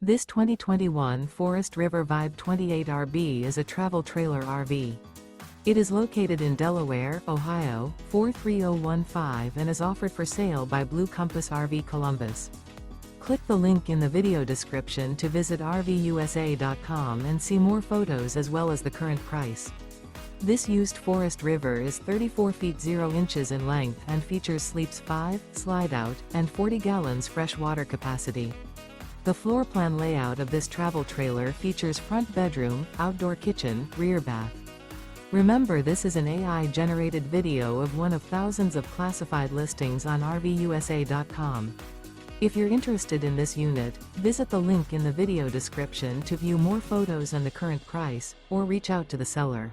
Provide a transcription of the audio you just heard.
This 2021 Forest River Vibe 28RB is a travel trailer RV. It is located in Delaware, Ohio, 43015 and is offered for sale by Blue Compass RV Columbus. Click the link in the video description to visit RVUSA.com and see more photos as well as the current price. This used Forest River is 34 feet 0 inches in length and features sleeps 5, Slideout, and 40 gallons fresh water capacity. The floor plan layout of this travel trailer features front bedroom, outdoor kitchen, rear bath. Remember, this is an AI-generated video of one of thousands of classified listings on RVUSA.com. If you're interested in this unit, visit the link in the video description to view more photos and the current price, or reach out to the seller.